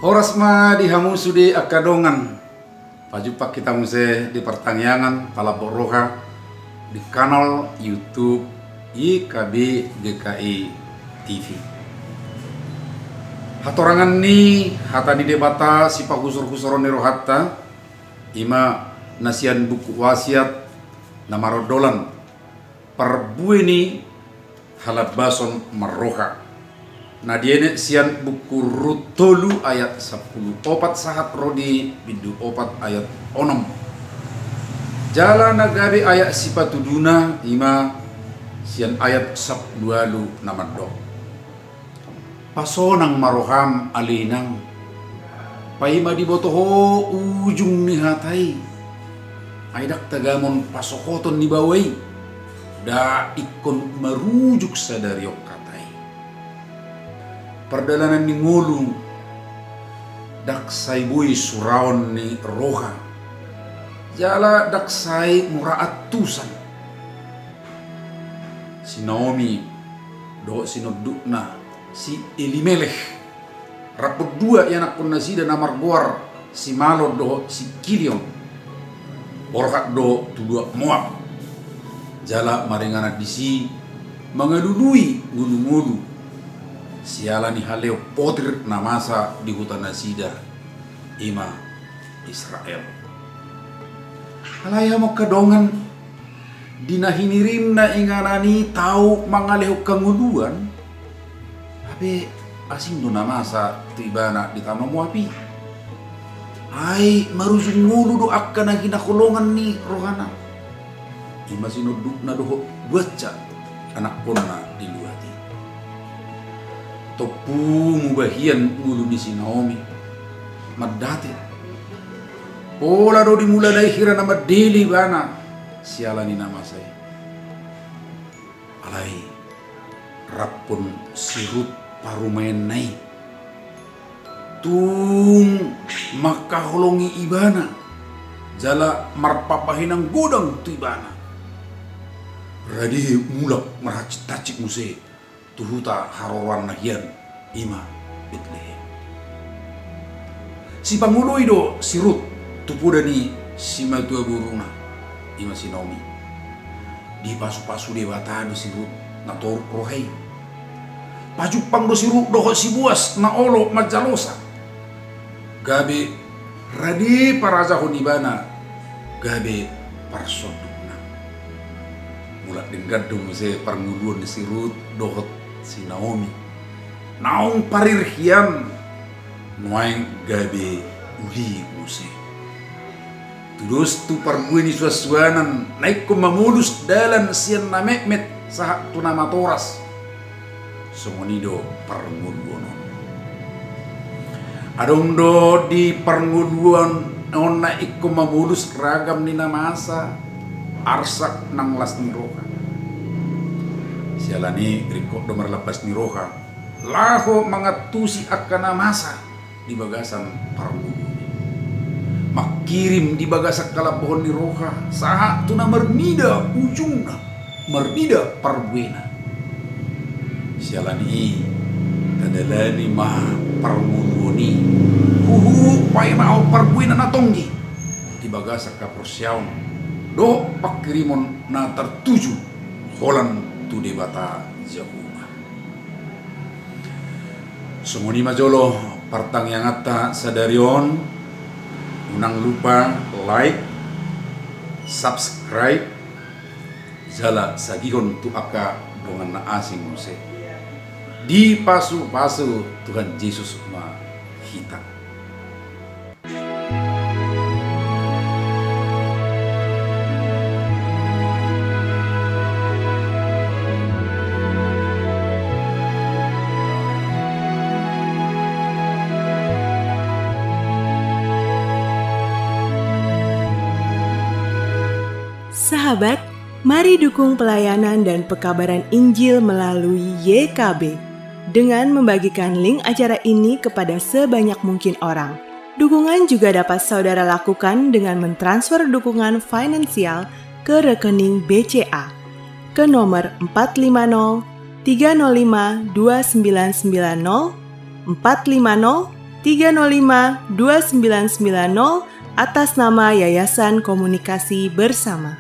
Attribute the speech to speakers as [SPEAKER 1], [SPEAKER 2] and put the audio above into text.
[SPEAKER 1] Horas ma dihamu sudi akadongan. Pajupak kita muse di pertanyaan pala boroha di kanal YouTube IKB GKI TV. Hatorangan ni hata di debata si pagusur-kusuron nero hatta ima nasian buku wasiat namarodolan perbueni halap bason marroha. Nadiene sian buku rutolu ayat 10 opat sahat rodi bidu opat ayat onom jala nagabe ayat sipatuduna ima sian ayat 12 namado pasonang maroham alinang paima dibotoho ujung ni hatai aidak tagamon pasokoton ni bawai da ikon merujuk sadariok perdalanan ni ngulu daksai bui suraon ni roha jala daksai muraat tusan si Naomi do sinodukna si Elimelech raput dua yanak pun nasi dan amar guar si Malon do si Kilion borkat do tudua Moab jala maringana disi mengelului ngulu-ngulu siala ni haleo potir namasa di hutan Nasida ima Israel. Halaya mo kadongan dinahinirim na inganani tau mangalehok kanguluan. Habe asing do namasa tibana di tama mo api. Ay marusung ngulu do akka na kinakulongan ni rohana. Ima sinuduk na doho baca anak ponna di luati. Topu mubahian ngulu di si Naomi madate pola do dimula dari hira nama deli bana sialani nama saya alai rapun sirut parumenai tung maka holongi ibana jala marpapahinang godang tu ibana radi mulak meracik-tacik muse tuhuta harowan nahian ima Bethlehem. Si panguloy do si Ruth tupudani si matua buruna ima si Naomi. Di pasu-pasu dewata do si Ruth na tor rohai. Pajupang do si Ruth do si buas na olo majalosa. Gabe radi paraja honibana gabe parsoduna. Mulak dengar do muse panguluan di si Ruth dohot si Naomi naong parirhian nuaing gabe uli muse terus tu parbuini suaswanan naik ko mamulus dalan sian na mekmet sahak tu nama toras sumonido parnguluan adong do di parnguluan on na ikko mamulus ragam ni namasa arsak nang las ni roka sialani rikok do marlapas ni roha laho mangatusi akana masa di bagasan parmulu makirim di bagasak kalabohon ni roha saha tuna mernida ujungna mernida parbuena sialani tadalani ma parmuluni huhu paimao parbuena na tonggi di bagasak kaprosyaon do pakirimon na tertuju holan tu debata Jehovah. Sumuni majolo partang yang atta sadarion unang lupa like subscribe jala sagihon tu aka dongan na asing muse di pasu-pasu Tuhan Yesus ma hita.
[SPEAKER 2] Sahabat, mari dukung pelayanan dan pekabaran Injil melalui YKB dengan membagikan link acara ini kepada sebanyak mungkin orang. Dukungan juga dapat saudara lakukan dengan mentransfer dukungan finansial ke rekening BCA ke nomor 450 305 2990 450 305 2990 atas nama Yayasan Komunikasi Bersama.